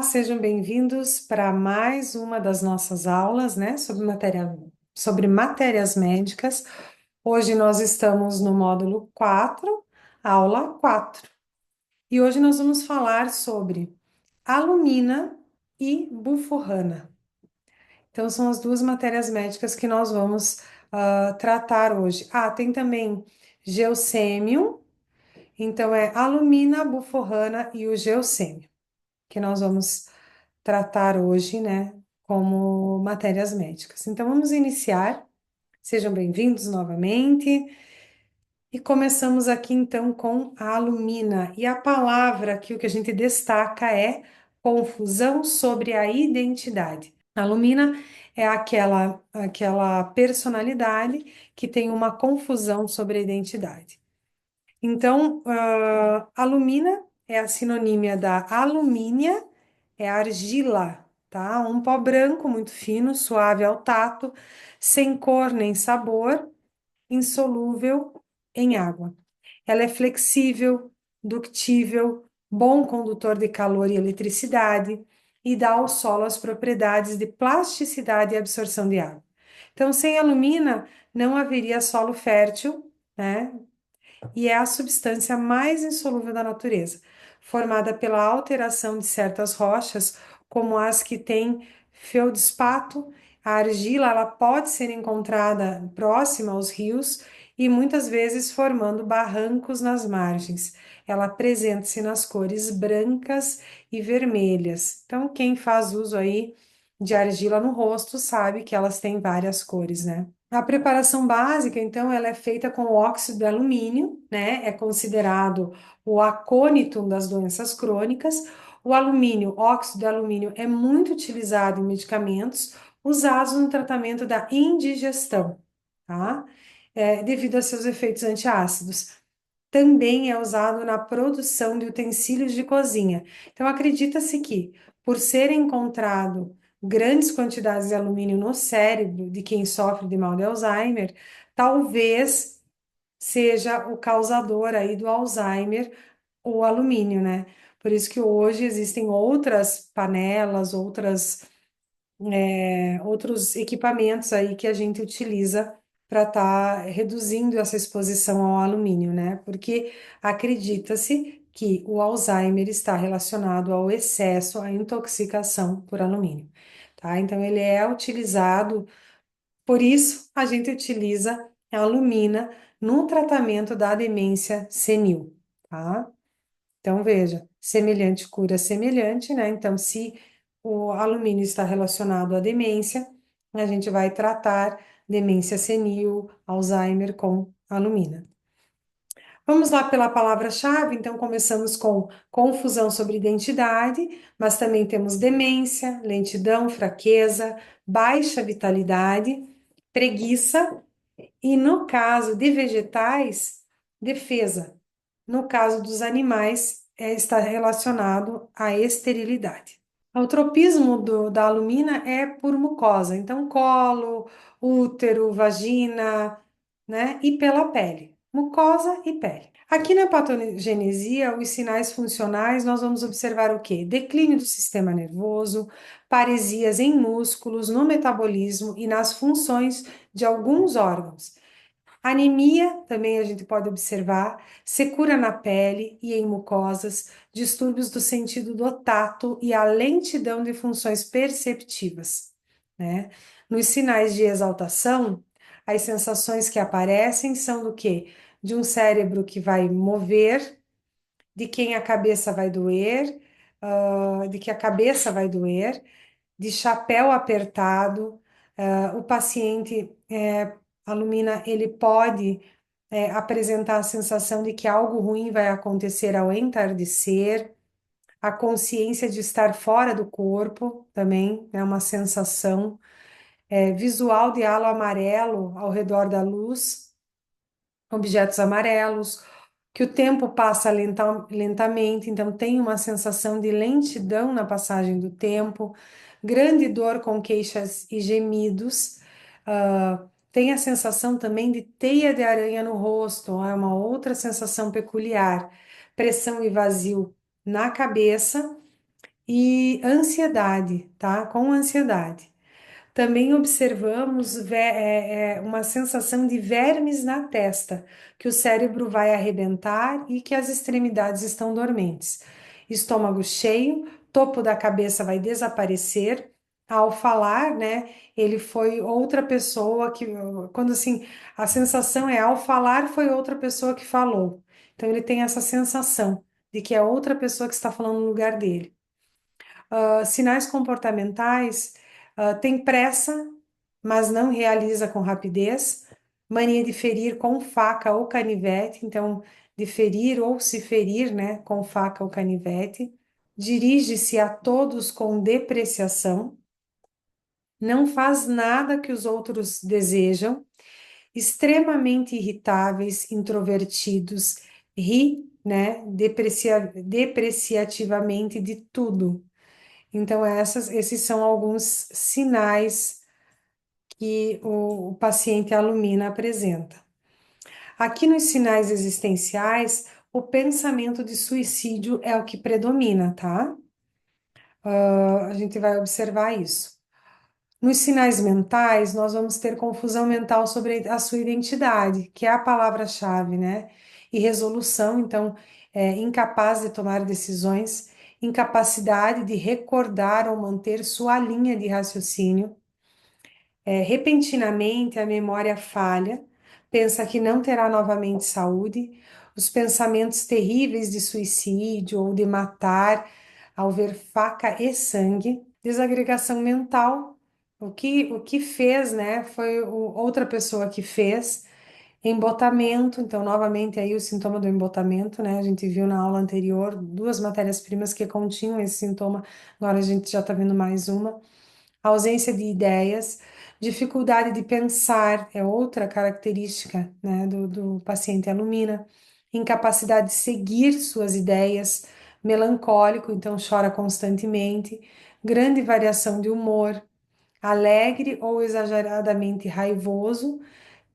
Sejam bem-vindos para mais uma das nossas aulas, né, sobre matérias médicas. Hoje nós estamos no módulo 4, aula 4. E hoje nós vamos falar sobre alumina e buforrana. Então, são as duas matérias médicas que nós vamos tratar hoje. Tem também geossêmio. Então, é alumina, buforrana e o geossêmio, que nós vamos tratar hoje, né, como matérias médicas. Então, vamos iniciar. Sejam bem-vindos novamente. E começamos aqui, então, com a alumina. E a palavra aqui, o que a gente destaca é confusão sobre a identidade. A alumina é aquela personalidade que tem uma confusão sobre a identidade. Então, alumina é a sinonímia da alumínia, é argila, tá? Um pó branco muito fino, suave ao tato, sem cor nem sabor, insolúvel em água. Ela é flexível, ductível, bom condutor de calor e eletricidade e dá ao solo as propriedades de plasticidade e absorção de água. Então, sem alumina, não haveria solo fértil, né? E é a substância mais insolúvel da natureza, formada pela alteração de certas rochas, como as que têm feldspato. A argila ela pode ser encontrada próxima aos rios e muitas vezes formando barrancos nas margens. Ela apresenta-se nas cores brancas e vermelhas. Então, quem faz uso aí de argila no rosto sabe que elas têm várias cores, né? A preparação básica, então, ela é feita com o óxido de alumínio, né? É considerado o acônito das doenças crônicas. O alumínio, óxido de alumínio, é muito utilizado em medicamentos usados no tratamento da indigestão, tá? Devido a seus efeitos antiácidos. Também é usado na produção de utensílios de cozinha. Então, acredita-se que, por ser encontrado grandes quantidades de alumínio no cérebro de quem sofre de mal de Alzheimer, talvez seja o causador aí do Alzheimer, o alumínio, né? Por isso que hoje existem outras panelas, outros equipamentos aí que a gente utiliza para estar reduzindo essa exposição ao alumínio, né? Porque acredita-se que o Alzheimer está relacionado ao excesso, à intoxicação por alumínio, tá? Então, ele é utilizado, por isso a gente utiliza a alumina no tratamento da demência senil, tá? Então, veja, semelhante cura semelhante, né? Então, se o alumínio está relacionado à demência, a gente vai tratar demência senil, Alzheimer com alumina. Vamos lá pela palavra-chave, então começamos com confusão sobre identidade, mas também temos demência, lentidão, fraqueza, baixa vitalidade, preguiça e, no caso de vegetais, defesa. No caso dos animais, está relacionado à esterilidade. O tropismo da alumina é por mucosa, então colo, útero, vagina, né? E pela pele. Mucosa e pele. Aqui na patogenesia, os sinais funcionais, nós vamos observar o quê? Declínio do sistema nervoso, paresias em músculos, no metabolismo e nas funções de alguns órgãos. Anemia, também a gente pode observar, secura na pele e em mucosas, distúrbios do sentido do tato e a lentidão de funções perceptivas, né? Nos sinais de exaltação, as sensações que aparecem são do quê? De um cérebro que vai mover, de quem a cabeça vai doer, de que a cabeça vai doer, de chapéu apertado, o paciente alumina, ele pode apresentar a sensação de que algo ruim vai acontecer ao entardecer, a consciência de estar fora do corpo também é uma sensação, visual de halo amarelo ao redor da luz, objetos amarelos, que o tempo passa lentamente, então tem uma sensação de lentidão na passagem do tempo, grande dor com queixas e gemidos, tem a sensação também de teia de aranha no rosto, é uma outra sensação peculiar, pressão e vazio na cabeça e ansiedade, tá? Com ansiedade. Também observamos uma sensação de vermes na testa, que o cérebro vai arrebentar e que as extremidades estão dormentes. Estômago cheio, topo da cabeça vai desaparecer. Ao falar, né, ele foi outra pessoa que, quando assim, a sensação é ao falar foi outra pessoa que falou. Então ele tem essa sensação de que é outra pessoa que está falando no lugar dele. Sinais comportamentais, tem pressa, mas não realiza com rapidez, mania de ferir com faca ou canivete, então, de ferir ou se ferir, né, com faca ou canivete, dirige-se a todos com depreciação, não faz nada que os outros desejam, extremamente irritáveis, introvertidos, ri, né, depreciativamente de tudo. Então, esses são alguns sinais que o paciente alumina apresenta. Aqui nos sinais existenciais, o pensamento de suicídio é o que predomina, tá? A gente vai observar isso. Nos sinais mentais, nós vamos ter confusão mental sobre a sua identidade, que é a palavra-chave, né? E resolução, então, incapaz de tomar decisões, incapacidade de recordar ou manter sua linha de raciocínio. Repentinamente, a memória falha, pensa que não terá novamente saúde, os pensamentos terríveis de suicídio ou de matar ao ver faca e sangue, desagregação mental, o que fez, né, foi outra pessoa que fez, embotamento, então, novamente, aí o sintoma do embotamento, né, a gente viu na aula anterior duas matérias-primas que continham esse sintoma, agora a gente já está vendo mais uma, ausência de ideias, dificuldade de pensar é outra característica, né, do paciente alumina, incapacidade de seguir suas ideias, melancólico, então chora constantemente, grande variação de humor, alegre ou exageradamente raivoso,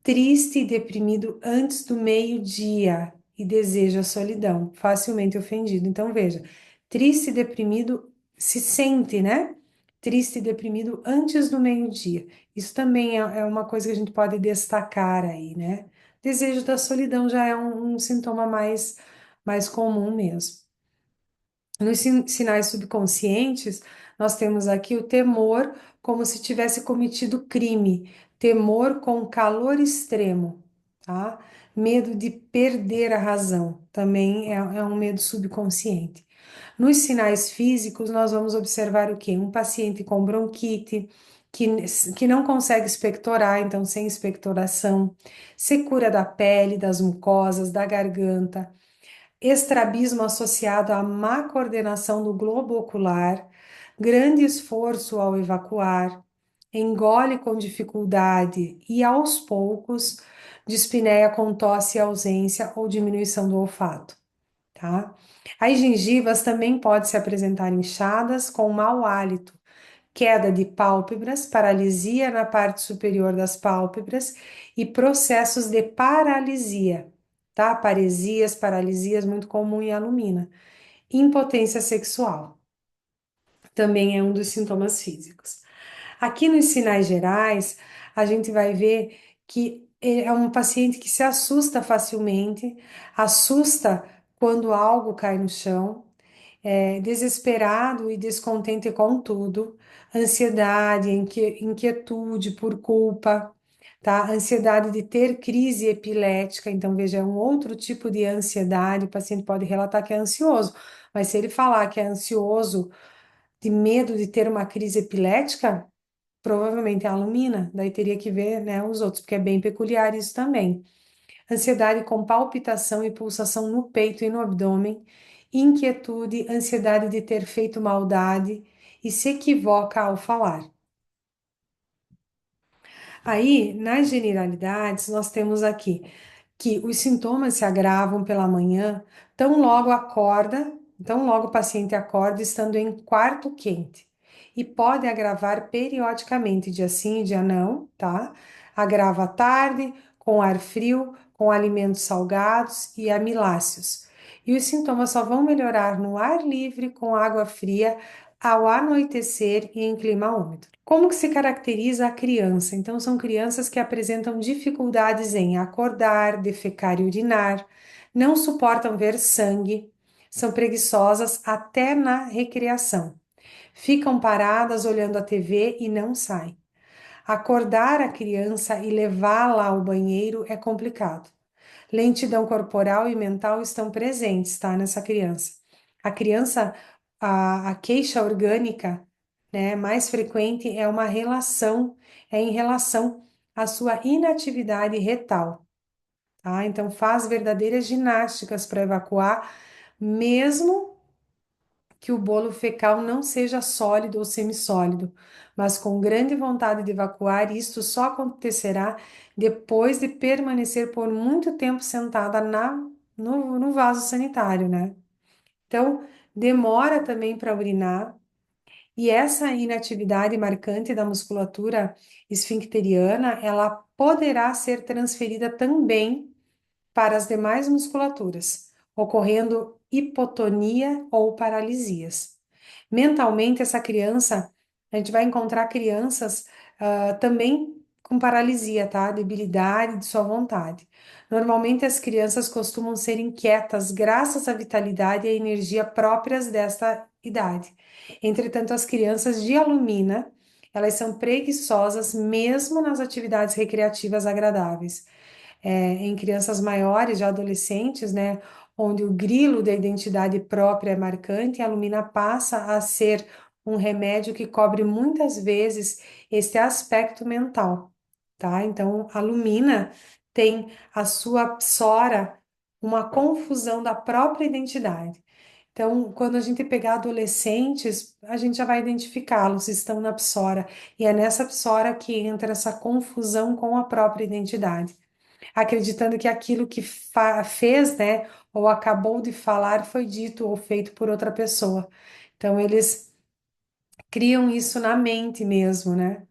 triste e deprimido antes do meio-dia e deseja solidão, facilmente ofendido. Então, veja, triste e deprimido se sente, né? Triste e deprimido antes do meio-dia. Isso também é uma coisa que a gente pode destacar aí, né? Desejo da solidão já é um sintoma mais comum mesmo. Nos sinais subconscientes, nós temos aqui o temor como se tivesse cometido crime, temor com calor extremo, tá? Medo de perder a razão, também é um medo subconsciente. Nos sinais físicos, nós vamos observar o quê? Um paciente com bronquite, que, que não consegue expectorar, então sem expectoração, secura da pele, das mucosas, da garganta, estrabismo associado à má coordenação do globo ocular, grande esforço ao evacuar, engole com dificuldade e aos poucos, dispneia com tosse e ausência ou diminuição do olfato, tá? As gengivas também podem se apresentar inchadas com mau hálito, queda de pálpebras, paralisia na parte superior das pálpebras e processos de paralisia, tá? Paresias, paralisias, muito comum em alumina. Impotência sexual também é um dos sintomas físicos. Aqui nos sinais gerais, a gente vai ver que é um paciente que se assusta facilmente, assusta quando algo cai no chão, desesperado e descontente com tudo, ansiedade, inquietude por culpa, tá? Ansiedade de ter crise epilética, então veja, é um outro tipo de ansiedade, o paciente pode relatar que é ansioso, mas se ele falar que é ansioso de medo de ter uma crise epilética, provavelmente é alumina, daí teria que ver, né, os outros, porque é bem peculiar isso também. Ansiedade com palpitação e pulsação no peito e no abdômen, inquietude, ansiedade de ter feito maldade e se equivoca ao falar. Aí, nas generalidades, nós temos aqui que os sintomas se agravam pela manhã, tão logo o paciente acorda estando em quarto quente. E pode agravar periodicamente, dia sim e dia não, tá? Agrava à tarde, com ar frio, com alimentos salgados e amiláceos. E os sintomas só vão melhorar no ar livre, com água fria, ao anoitecer e em clima úmido. Como que se caracteriza a criança? Então, são crianças que apresentam dificuldades em acordar, defecar e urinar, não suportam ver sangue, são preguiçosas até na recreação, ficam paradas olhando a TV e não saem. Acordar a criança e levá-la ao banheiro é complicado. Lentidão corporal e mental estão presentes, tá, nessa criança. A criança, a queixa orgânica, né, mais frequente é em relação à sua inatividade retal, tá? Então, faz verdadeiras ginásticas para evacuar, mesmo que o bolo fecal não seja sólido ou semissólido, mas com grande vontade de evacuar, isto só acontecerá depois de permanecer por muito tempo sentada no vaso sanitário, né? Então, demora também para urinar, e essa inatividade marcante da musculatura esfincteriana, ela poderá ser transferida também para as demais musculaturas, ocorrendo hipotonia ou paralisias. Mentalmente, essa criança, a gente vai encontrar crianças também com paralisia, tá? Debilidade de sua vontade. Normalmente, as crianças costumam ser inquietas graças à vitalidade e à energia próprias desta idade. Entretanto, as crianças de alumina, elas são preguiçosas mesmo nas atividades recreativas agradáveis. Em crianças maiores, já adolescentes, né, onde o grilo da identidade própria é marcante, a Lumina passa a ser um remédio que cobre muitas vezes este aspecto mental, tá? Então, a Lumina tem a sua psora uma confusão da própria identidade. Então, quando a gente pegar adolescentes, a gente já vai identificá-los, estão na psora, e é nessa psora que entra essa confusão com a própria identidade, acreditando que aquilo que fez, né, ou acabou de falar foi dito ou feito por outra pessoa. Então, eles criam isso na mente mesmo, né?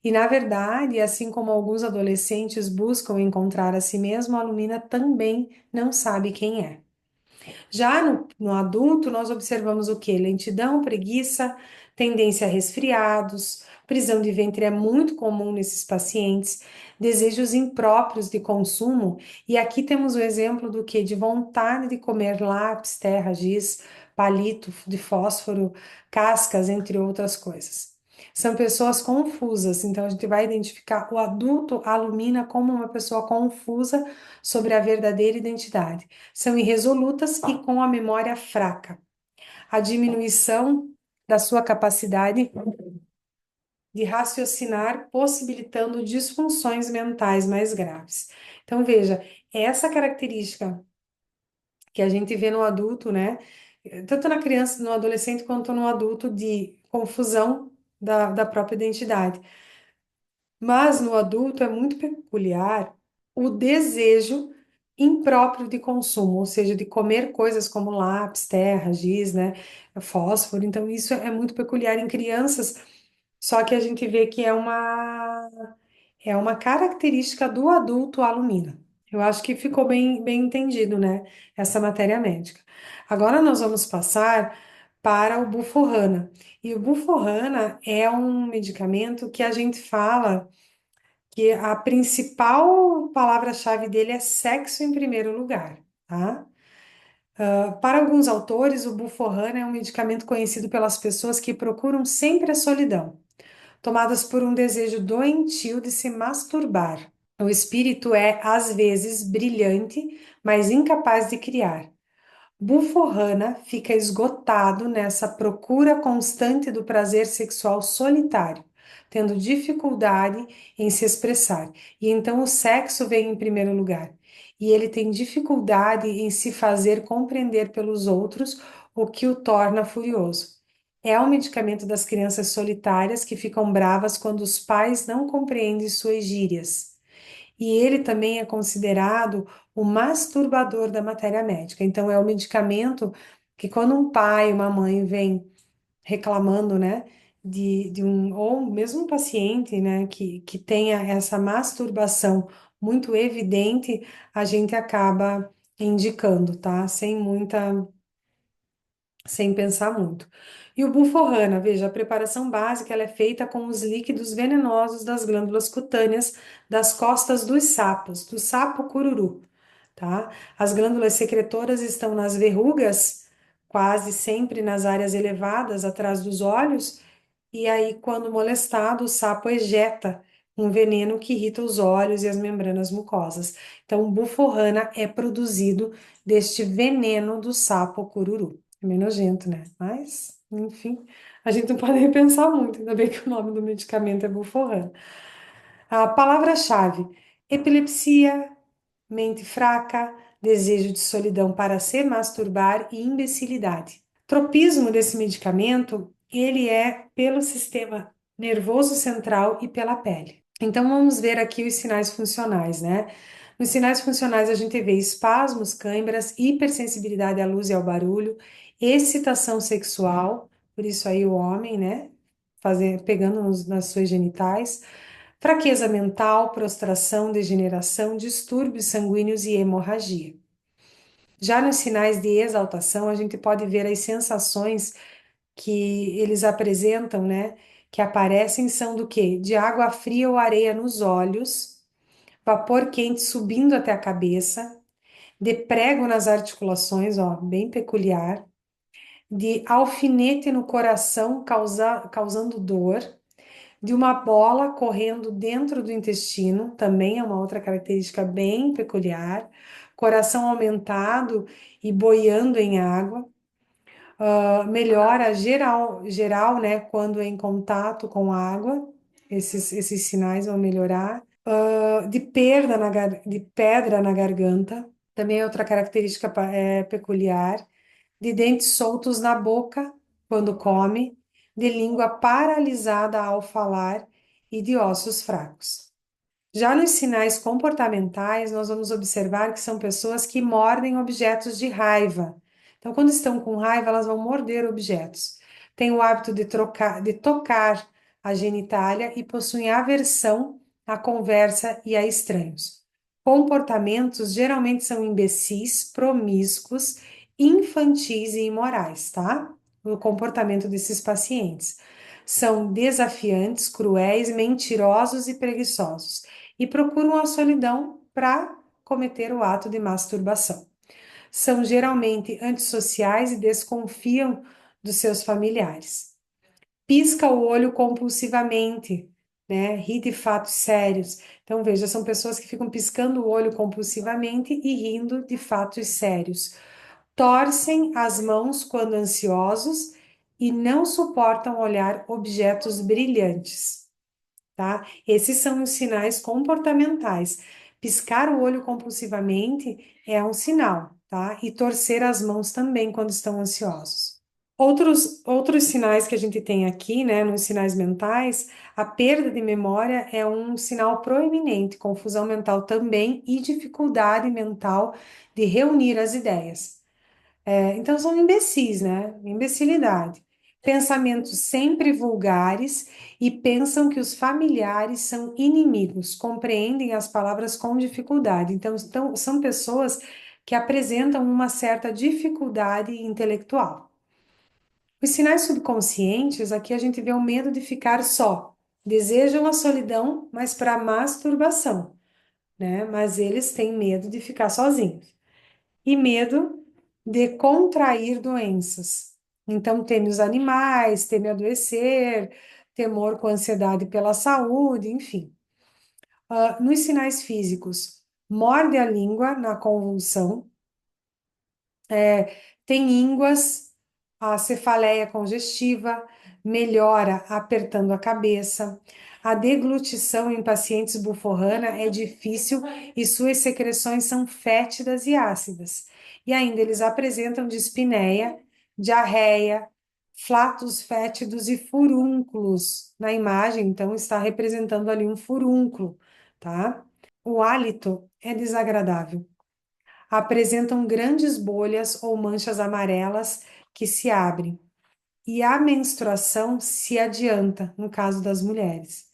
E, na verdade, assim como alguns adolescentes buscam encontrar a si mesmo, a Lumina também não sabe quem é. Já no adulto, nós observamos o quê? Lentidão, preguiça, tendência a resfriados, prisão de ventre é muito comum nesses pacientes, desejos impróprios de consumo, e aqui temos o exemplo do quê? De vontade de comer lápis, terra, giz, palito de fósforo, cascas, entre outras coisas. São pessoas confusas, então a gente vai identificar o adulto alumina como uma pessoa confusa sobre a verdadeira identidade. São irresolutas e com a memória fraca. A diminuição da sua capacidade de raciocinar, possibilitando disfunções mentais mais graves. Então, veja, essa característica que a gente vê no adulto, né? Tanto na criança, no adolescente, quanto no adulto, de confusão da própria identidade. Mas no adulto é muito peculiar o desejo impróprio de consumo, ou seja, de comer coisas como lápis, terra, giz, né, fósforo. Então, isso é muito peculiar em crianças, só que a gente vê que é uma característica do adulto alumina. Eu acho que ficou bem entendido, né, essa matéria médica. Agora nós vamos passar para o Buforrana. E o Buforrana é um medicamento que a gente fala que a principal palavra-chave dele é sexo em primeiro lugar, tá? Para alguns autores, o Buforrana é um medicamento conhecido pelas pessoas que procuram sempre a solidão, tomadas por um desejo doentio de se masturbar. O espírito é, às vezes, brilhante, mas incapaz de criar. Buforrana fica esgotado nessa procura constante do prazer sexual solitário, tendo dificuldade em se expressar. E então o sexo vem em primeiro lugar. E ele tem dificuldade em se fazer compreender pelos outros, o que o torna furioso. É o medicamento das crianças solitárias que ficam bravas quando os pais não compreendem suas gírias. E ele também é considerado o masturbador da matéria médica. Então, é o medicamento que quando um pai, uma mãe vem reclamando, né, de um, ou mesmo um paciente, né, que tenha essa masturbação muito evidente, a gente acaba indicando, tá? Sem muita sem pensar muito. E o Buforrana, veja, a preparação básica ela é feita com os líquidos venenosos das glândulas cutâneas das costas dos sapos, do sapo cururu, tá? As glândulas secretoras estão nas verrugas, quase sempre nas áreas elevadas atrás dos olhos, e aí, quando molestado, o sapo ejeta um veneno que irrita os olhos e as membranas mucosas. Então, o Buforrana é produzido deste veneno do sapo cururu. É meio nojento, né? Mas, enfim, a gente não pode repensar muito, ainda bem que o nome do medicamento é Buforrana. A palavra-chave: epilepsia, mente fraca, desejo de solidão para se masturbar e imbecilidade. Tropismo desse medicamento, ele é pelo sistema nervoso central e pela pele. Então vamos ver aqui os sinais funcionais, né? Nos sinais funcionais a gente vê espasmos, câimbras, hipersensibilidade à luz e ao barulho, excitação sexual, por isso aí o homem, né? Pegando nas suas genitais, fraqueza mental, prostração, degeneração, distúrbios sanguíneos e hemorragia. Já nos sinais de exaltação, a gente pode ver as sensações que eles apresentam, né? Que aparecem são do quê? De água fria ou areia nos olhos, vapor quente subindo até a cabeça, de prego nas articulações, ó, bem peculiar, de alfinete no coração causando dor, de uma bola correndo dentro do intestino, também é uma outra característica bem peculiar, coração aumentado e boiando em água, melhora geral, né, quando em contato com água, esses sinais vão melhorar. De pedra na garganta, também é outra característica peculiar. De dentes soltos na boca quando come, de língua paralisada ao falar e de ossos fracos. Já nos sinais comportamentais, nós vamos observar que são pessoas que mordem objetos de raiva. Então, quando estão com raiva, elas vão morder objetos. Têm o hábito de tocar a genitália e possuem aversão à conversa e a estranhos. Comportamentos geralmente são imbecis, promíscuos, infantis e imorais, tá? O comportamento desses pacientes. São desafiantes, cruéis, mentirosos e preguiçosos e procuram a solidão para cometer o ato de masturbação. São geralmente antissociais e desconfiam dos seus familiares. Pisca o olho compulsivamente, né? Ri de fatos sérios. Então, veja, são pessoas que ficam piscando o olho compulsivamente e rindo de fatos sérios. Torcem as mãos quando ansiosos e não suportam olhar objetos brilhantes, tá? Esses são os sinais comportamentais. Piscar o olho compulsivamente é um sinal, tá? E torcer as mãos também quando estão ansiosos. Outros sinais que a gente tem aqui, né, nos sinais mentais, a perda de memória é um sinal proeminente, confusão mental também e dificuldade mental de reunir as ideias. Então são imbecis, né? Imbecilidade. Pensamentos sempre vulgares e pensam que os familiares são inimigos, compreendem as palavras com dificuldade. Então são pessoas que apresentam uma certa dificuldade intelectual. Os sinais subconscientes, aqui a gente vê o medo de ficar só. Desejam a solidão, mas para masturbação, né? Mas eles têm medo de ficar sozinhos e medo de contrair doenças. Então, teme os animais, teme adoecer, temor com ansiedade pela saúde, enfim. Nos sinais físicos, morde a língua na convulsão, tem ínguas, a cefaleia congestiva, melhora apertando a cabeça. A deglutição em pacientes buforrana é difícil e suas secreções são fétidas e ácidas. E ainda eles apresentam dispneia, diarreia, flatos fétidos e furúnculos. Na imagem, então, está representando ali um furúnculo, tá? O hálito é desagradável. Apresentam grandes bolhas ou manchas amarelas que se abrem. E a menstruação se adianta, no caso das mulheres.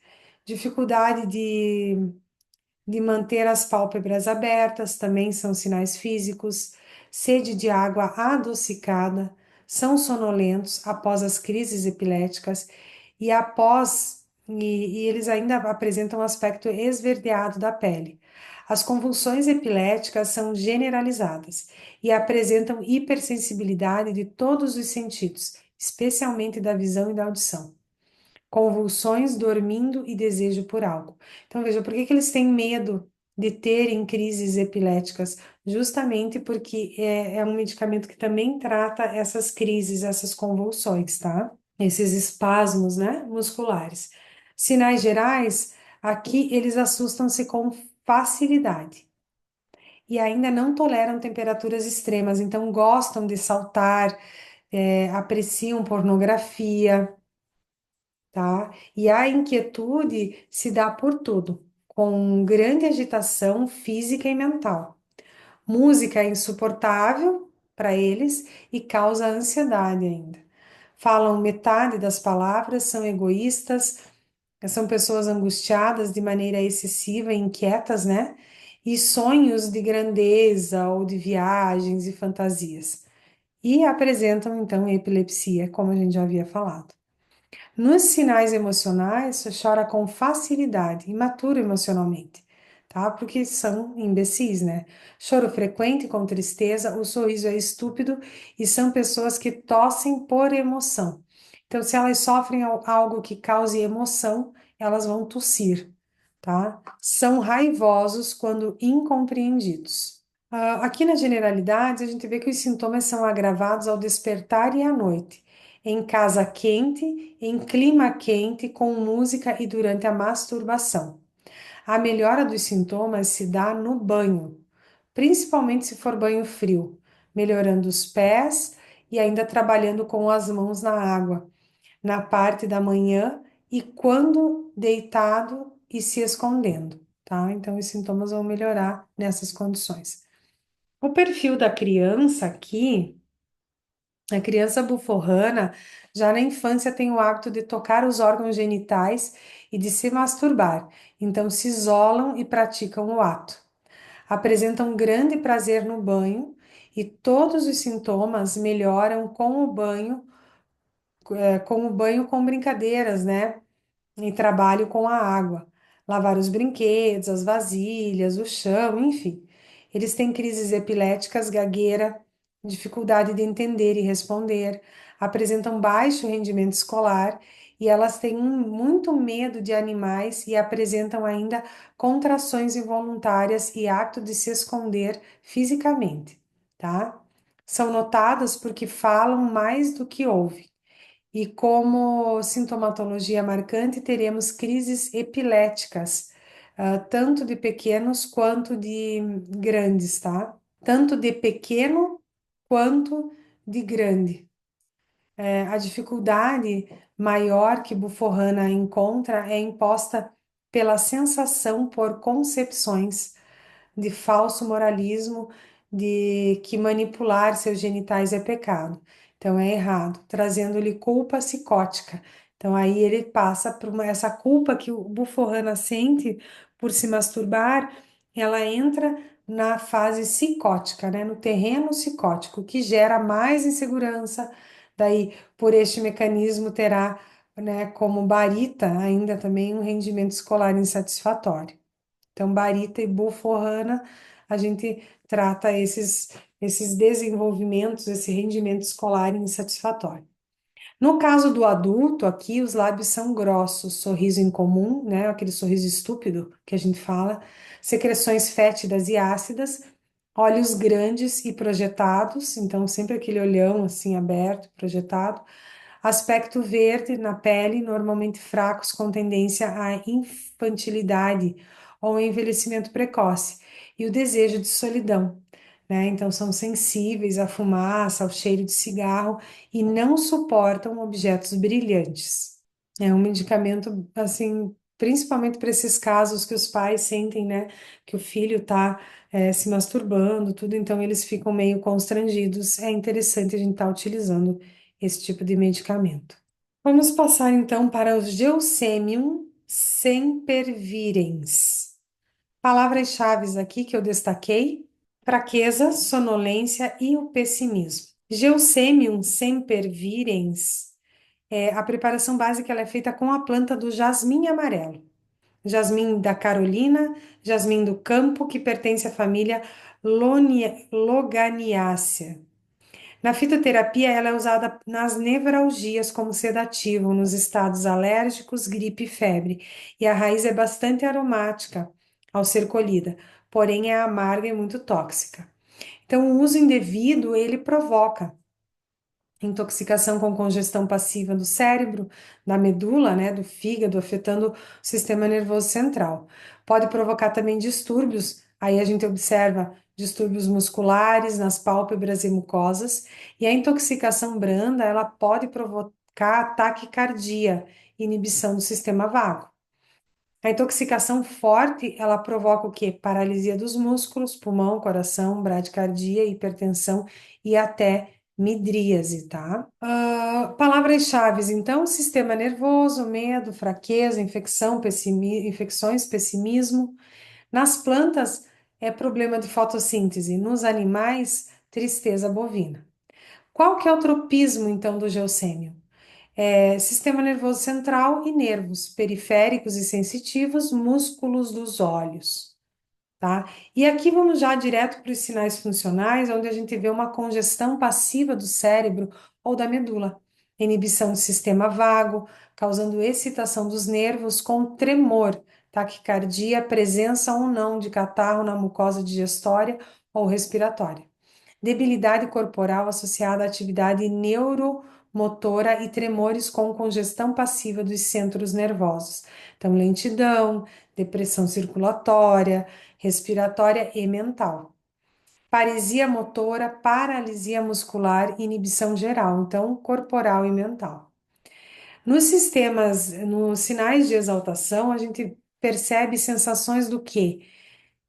Dificuldade de manter as pálpebras abertas também são sinais físicos. Sede de água adocicada, são sonolentos após as crises epiléticas e eles ainda apresentam um aspecto esverdeado da pele. As convulsões epiléticas são generalizadas e apresentam hipersensibilidade de todos os sentidos, especialmente da visão e da audição. Convulsões, dormindo e desejo por álcool. Então, veja, por que que eles têm medo de terem crises epiléticas? Justamente porque é um medicamento que também trata essas crises, essas convulsões, tá? Esses espasmos, né, musculares. Sinais gerais, aqui eles assustam-se com facilidade e ainda não toleram temperaturas extremas, então gostam de saltar, apreciam pornografia, tá? E a inquietude se dá por tudo, com grande agitação física e mental. Música é insuportável para eles e causa ansiedade ainda. Falam metade das palavras, são egoístas, são pessoas angustiadas de maneira excessiva e inquietas, né? E sonhos de grandeza ou de viagens e fantasias. E apresentam então epilepsia, como a gente já havia falado. Nos sinais emocionais, você chora com facilidade, imaturo emocionalmente, tá? Porque são imbecis, né? Choro frequente com tristeza, o sorriso é estúpido e são pessoas que tossem por emoção. Então, se elas sofrem algo que cause emoção, elas vão tossir, tá? São raivosos quando incompreendidos. Aqui na generalidade, a gente vê que os sintomas são agravados ao despertar e à noite, em casa quente, em clima quente, com música e durante a masturbação. A melhora dos sintomas se dá no banho, principalmente se for banho frio, melhorando os pés e ainda trabalhando com as mãos na água, na parte da manhã e quando deitado e se escondendo, tá? Então, os sintomas vão melhorar nessas condições. O perfil da criança aqui, a criança buforrana, já na infância tem o hábito de tocar os órgãos genitais e de se masturbar, então se isolam e praticam o ato. Apresentam grande prazer no banho e todos os sintomas melhoram com o banho com brincadeiras, né? E trabalho com a água, lavar os brinquedos, as vasilhas, o chão, enfim. Eles têm crises epiléticas, gagueira, dificuldade de entender e responder, apresentam baixo rendimento escolar e elas têm muito medo de animais e apresentam ainda contrações involuntárias e ato de se esconder fisicamente, tá? São notadas porque falam mais do que ouvem. E como sintomatologia marcante, teremos crises epiléticas, tanto de pequenos quanto de grandes, tá? Tanto de pequeno quanto de grande. A dificuldade maior que Buforrana encontra é imposta pela sensação por concepções de falso moralismo, de que manipular seus genitais é pecado. Então é errado, trazendo-lhe culpa psicótica. Então aí ele passa por essa culpa que o Buforrana sente por se masturbar, ela entra na fase psicótica, né, no terreno psicótico, que gera mais insegurança. Daí, por este mecanismo, terá, né, como barita ainda também um rendimento escolar insatisfatório. Então, barita e buforrana, a gente trata esses desenvolvimentos, esse rendimento escolar insatisfatório. No caso do adulto, aqui os lábios são grossos, sorriso incomum, né? Aquele sorriso estúpido que a gente fala, secreções fétidas e ácidas, olhos grandes e projetados, então sempre aquele olhão assim aberto, projetado, aspecto verde na pele, normalmente fracos, com tendência à infantilidade ou envelhecimento precoce, e o desejo de solidão, né? Então são sensíveis à fumaça, ao cheiro de cigarro e não suportam objetos brilhantes. É um medicamento, assim, principalmente para esses casos que os pais sentem, né, que o filho está se masturbando, tudo, então eles ficam meio constrangidos. É interessante a gente estar utilizando esse tipo de medicamento. Vamos passar então para os Gelsemium sempervirens. Palavras-chave aqui que eu destaquei: fraqueza, sonolência e o pessimismo. Geossemium sempervirens, a preparação básica ela é feita com a planta do jasmim amarelo. Jasmim da Carolina, jasmim do campo, que pertence à família Loganiaceae. Na fitoterapia, ela é usada nas nevralgias como sedativo, nos estados alérgicos, gripe e febre. E a raiz é bastante aromática ao ser colhida, porém é amarga e muito tóxica. Então, o uso indevido, ele provoca intoxicação com congestão passiva do cérebro, da medula, né, do fígado, afetando o sistema nervoso central. Pode provocar também distúrbios, aí a gente observa distúrbios musculares nas pálpebras e mucosas, e a intoxicação branda, ela pode provocar taquicardia, inibição do sistema vago. A intoxicação forte, ela provoca o quê? Paralisia dos músculos, pulmão, coração, bradicardia, hipertensão e até midríase, tá? Palavras-chaves, então, sistema nervoso, medo, fraqueza, infecções, pessimismo. Nas plantas, é problema de fotossíntese. Nos animais, tristeza bovina. Qual que é o tropismo, então, do geossêmio? Sistema nervoso central e nervos periféricos e sensitivos, músculos dos olhos, tá? E aqui vamos já direto para os sinais funcionais, onde a gente vê uma congestão passiva do cérebro ou da medula, inibição do sistema vago, causando excitação dos nervos com tremor, taquicardia, presença ou não de catarro na mucosa digestória ou respiratória. Debilidade corporal associada à atividade neuromotora e tremores com congestão passiva dos centros nervosos. Então, lentidão, depressão circulatória, respiratória e mental. Paresia motora, paralisia muscular, inibição geral, então corporal e mental. Nos sinais de exaltação, a gente percebe sensações do quê?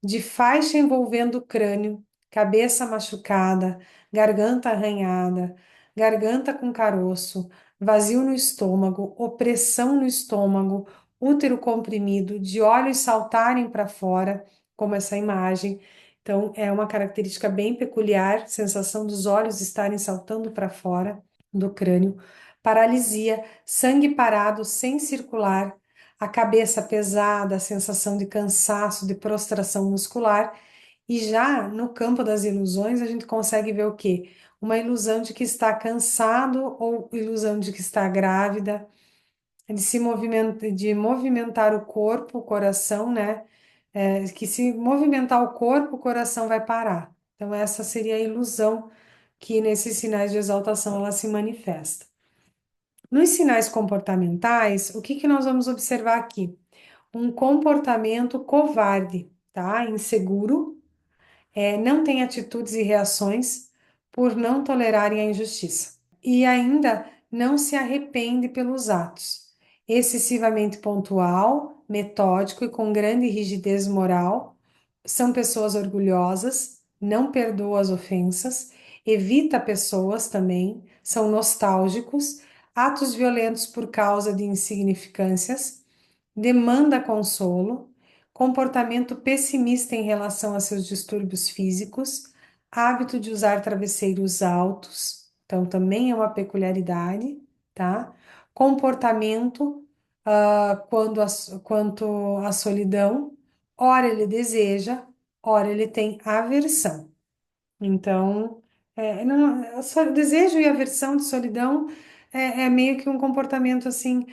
De faixa envolvendo o crânio, cabeça machucada, garganta arranhada, garganta com caroço, vazio no estômago, opressão no estômago, útero comprimido, de olhos saltarem para fora, como essa imagem. Então, é uma característica bem peculiar, sensação dos olhos estarem saltando para fora do crânio, paralisia, sangue parado sem circular, a cabeça pesada, a sensação de cansaço, de prostração muscular. E já no campo das ilusões, a gente consegue ver o quê? Uma ilusão de que está cansado ou ilusão de que está grávida, de movimentar o corpo, o coração, né? Que se movimentar o corpo, o coração vai parar. Então, essa seria a ilusão que nesses sinais de exaltação ela se manifesta. Nos sinais comportamentais, o que que nós vamos observar aqui? Um comportamento covarde, tá? Inseguro, não tem atitudes e reações por não tolerarem a injustiça. E ainda não se arrepende pelos atos. Excessivamente pontual, metódico e com grande rigidez moral. São pessoas orgulhosas, não perdoam as ofensas, evita pessoas também, são nostálgicos, atos violentos por causa de insignificâncias, demanda consolo, comportamento pessimista em relação a seus distúrbios físicos, hábito de usar travesseiros altos, então também é uma peculiaridade, tá? Comportamento, quanto à solidão, ora ele deseja, ora ele tem aversão. Então, o desejo e aversão de solidão é meio que um comportamento assim,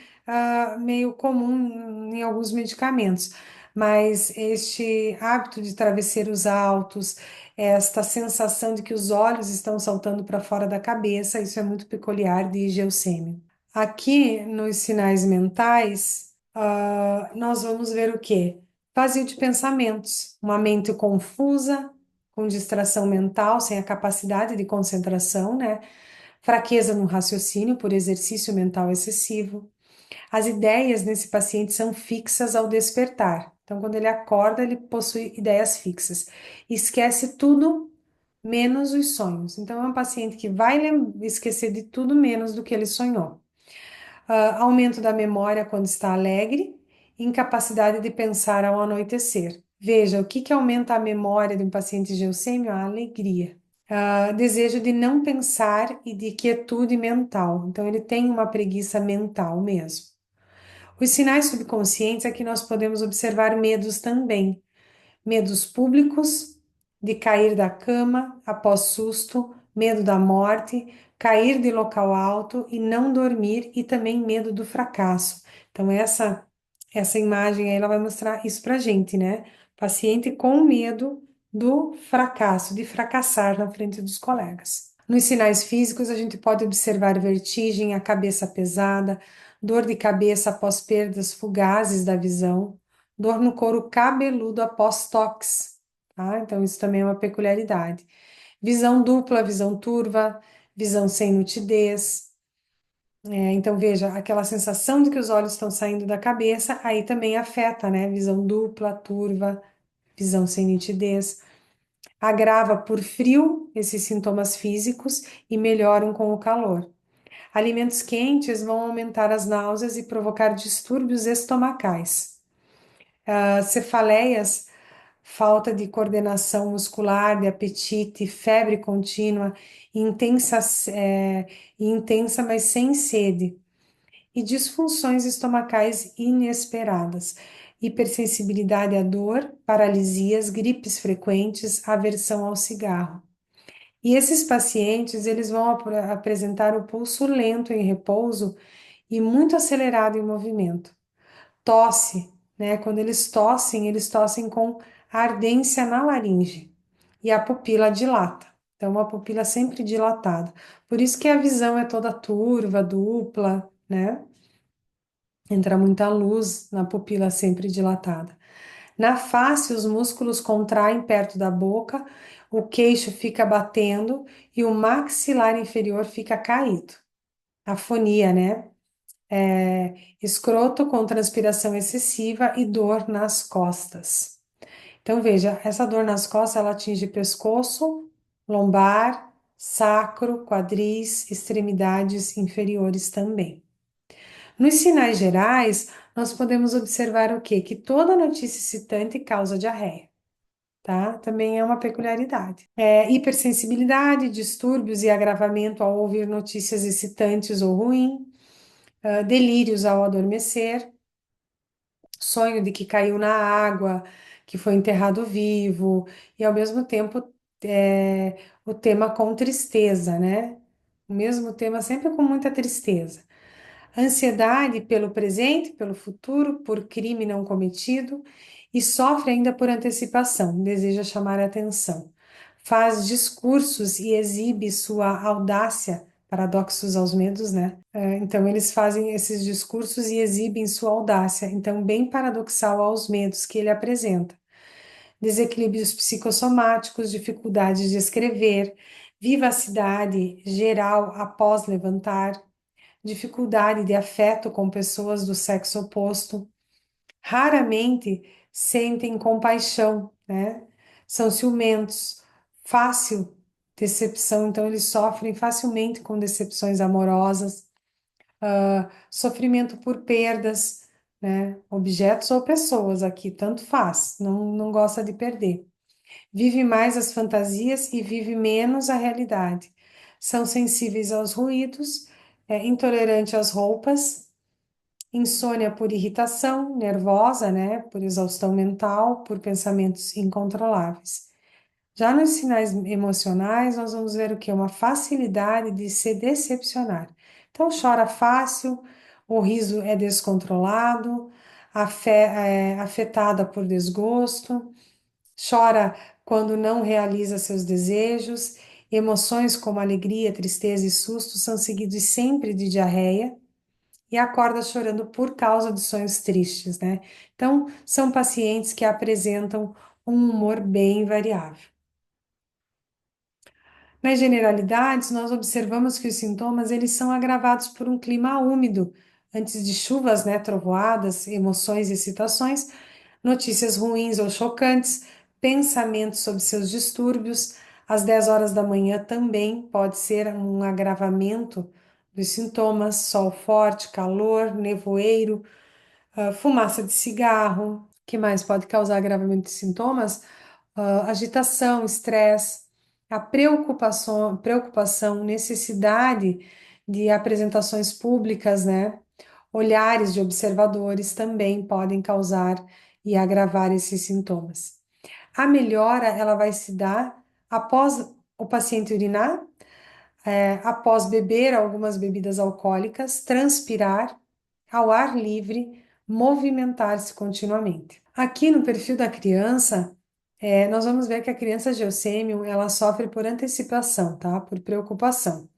meio comum em alguns medicamentos. Mas este hábito de travesseiros altos, esta sensação de que os olhos estão saltando para fora da cabeça, isso é muito peculiar de Geussêmio. Aqui nos sinais mentais, nós vamos ver o quê? Vazio de pensamentos, uma mente confusa, com distração mental, sem a capacidade de concentração, né? Fraqueza no raciocínio por exercício mental excessivo. As ideias nesse paciente são fixas ao despertar. Então, quando ele acorda, ele possui ideias fixas. Esquece tudo menos os sonhos. Então, é um paciente que vai esquecer de tudo menos do que ele sonhou. Aumento da memória quando está alegre, incapacidade de pensar ao anoitecer. Veja, o que que aumenta a memória de um paciente de leucemia? A alegria. desejo de não pensar e de quietude mental. Então, ele tem uma preguiça mental mesmo. Os sinais subconscientes é que nós podemos observar medos também. Medos públicos, de cair da cama após susto, medo da morte, cair de local alto e não dormir e também medo do fracasso. Então, essa imagem aí, ela vai mostrar isso pra gente, né? Paciente com medo do fracasso, de fracassar na frente dos colegas. Nos sinais físicos, a gente pode observar vertigem, a cabeça pesada, dor de cabeça após perdas fugazes da visão, dor no couro cabeludo após toques, tá? Então, isso também é uma peculiaridade. Visão dupla, visão turva, visão sem nitidez. Então, veja, aquela sensação de que os olhos estão saindo da cabeça, aí também afeta, né? Visão dupla, turva, visão sem nitidez. Agrava por frio esses sintomas físicos e melhoram com o calor. Alimentos quentes vão aumentar as náuseas e provocar distúrbios estomacais. Cefaleias, falta de coordenação muscular, de apetite, febre contínua, intensa, intensa, mas sem sede, e disfunções estomacais inesperadas, hipersensibilidade à dor, paralisias, gripes frequentes, aversão ao cigarro. E esses pacientes, eles vão apresentar o pulso lento em repouso e muito acelerado em movimento. Tosse, né? Quando eles tossem com ardência na laringe e a pupila dilata. Então, uma pupila sempre dilatada. Por isso que a visão é toda turva, dupla, né? Entra muita luz na pupila sempre dilatada. Na face, os músculos contraem perto da boca, o queixo fica batendo e o maxilar inferior fica caído. Afonia, né? Escroto com transpiração excessiva e dor nas costas. Então, veja, essa dor nas costas, ela atinge pescoço, lombar, sacro, quadris, extremidades inferiores também. Nos sinais gerais, nós podemos observar o quê? Que toda notícia excitante causa diarreia, tá? Também é uma peculiaridade. Hipersensibilidade, distúrbios e agravamento ao ouvir notícias excitantes ou ruins, delírios ao adormecer, sonho de que caiu na água, que foi enterrado vivo, e ao mesmo tempo o tema com tristeza, né? O mesmo tema sempre com muita tristeza. Ansiedade pelo presente, pelo futuro, por crime não cometido e sofre ainda por antecipação, deseja chamar a atenção. Faz discursos e exibe sua audácia, paradoxos aos medos, né? Então, eles fazem esses discursos e exibem sua audácia, então, bem paradoxal aos medos que ele apresenta. Desequilíbrios psicossomáticos, dificuldades de escrever, vivacidade geral após levantar, dificuldade de afeto com pessoas do sexo oposto, raramente sentem compaixão, né? São ciumentos, fácil decepção, então eles sofrem facilmente com decepções amorosas, sofrimento por perdas, né? Objetos ou pessoas aqui, tanto faz, não gosta de perder. Vive mais as fantasias e vive menos a realidade. São sensíveis aos ruídos, intolerante às roupas, insônia por irritação, nervosa, né, por exaustão mental, por pensamentos incontroláveis. Já nos sinais emocionais, nós vamos ver o que? Uma facilidade de se decepcionar. Então, chora fácil, o riso é descontrolado, afetada por desgosto, chora quando não realiza seus desejos, emoções como alegria, tristeza e susto são seguidos sempre de diarreia e acorda chorando por causa de sonhos tristes, né? Então, são pacientes que apresentam um humor bem variável. Nas generalidades, nós observamos que os sintomas eles são agravados por um clima úmido, antes de chuvas, né, trovoadas, emoções e excitações, notícias ruins ou chocantes, pensamentos sobre seus distúrbios. Às 10 horas da manhã também pode ser um agravamento dos sintomas, sol forte, calor, nevoeiro, fumaça de cigarro. Que mais pode causar agravamento de sintomas? Agitação, estresse, a preocupação, necessidade de apresentações públicas, né? Olhares de observadores também podem causar e agravar esses sintomas. A melhora, ela vai se dar após o paciente urinar, após beber algumas bebidas alcoólicas, transpirar ao ar livre, movimentar-se continuamente. Aqui no perfil da criança, nós vamos ver que a criança Geussêmio, ela sofre por antecipação, tá? Por preocupação,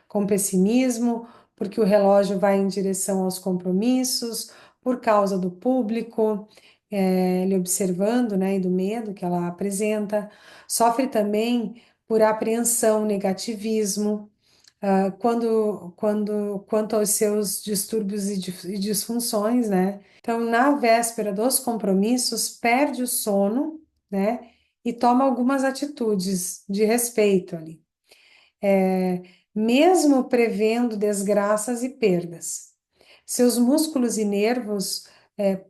com pessimismo, porque o relógio vai em direção aos compromissos, por causa do público, ele observando, né, e do medo que ela apresenta. Sofre também por apreensão, negativismo, quanto aos seus distúrbios e disfunções, né? Então, na véspera dos compromissos, perde o sono, né? E toma algumas atitudes de respeito ali, é, mesmo prevendo desgraças e perdas. Seus músculos e nervos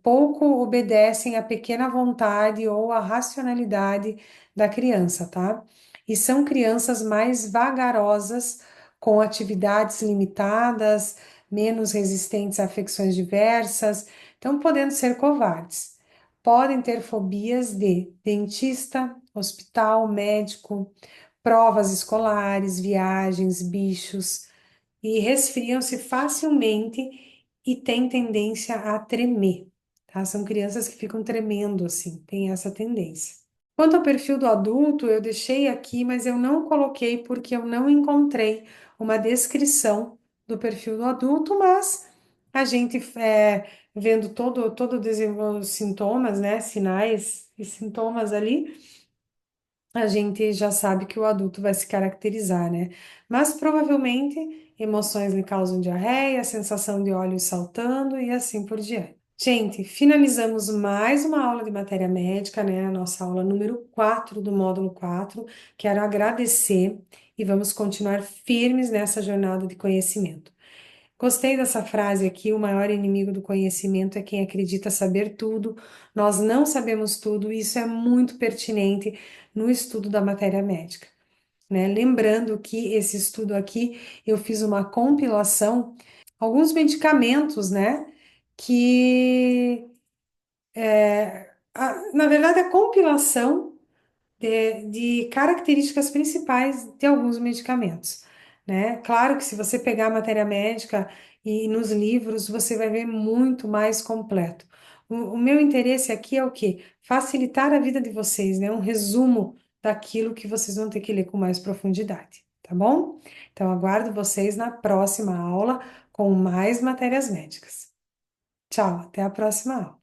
pouco obedecem à pequena vontade ou à racionalidade da criança, tá? E são crianças mais vagarosas, com atividades limitadas, menos resistentes a afecções diversas, então podendo ser covardes. Podem ter fobias de dentista, hospital, médico, provas escolares, viagens, bichos, e resfriam-se facilmente e têm tendência a tremer, tá? São crianças que ficam tremendo assim, tem essa tendência. Quanto ao perfil do adulto, eu deixei aqui, mas eu não coloquei porque eu não encontrei uma descrição do perfil do adulto, mas a gente vendo todo os sintomas, né, sinais e sintomas ali, a gente já sabe que o adulto vai se caracterizar, né? Mas provavelmente emoções lhe causam diarreia, sensação de olhos saltando e assim por diante. Gente, finalizamos mais uma aula de matéria médica, né? A nossa aula número 4 do módulo 4. Quero agradecer e vamos continuar firmes nessa jornada de conhecimento. Gostei dessa frase aqui: o maior inimigo do conhecimento é quem acredita saber tudo. Nós não sabemos tudo, e isso é muito pertinente no estudo da matéria médica, né? Lembrando que esse estudo aqui eu fiz uma compilação, alguns medicamentos, né? Que, na verdade, a compilação de características principais de alguns medicamentos, né? Claro que se você pegar a matéria médica e nos livros, você vai ver muito mais completo. O meu interesse aqui é o quê? Facilitar a vida de vocês, né? Um resumo daquilo que vocês vão ter que ler com mais profundidade, tá bom? Então, aguardo vocês na próxima aula com mais matérias médicas. Tchau, até a próxima aula.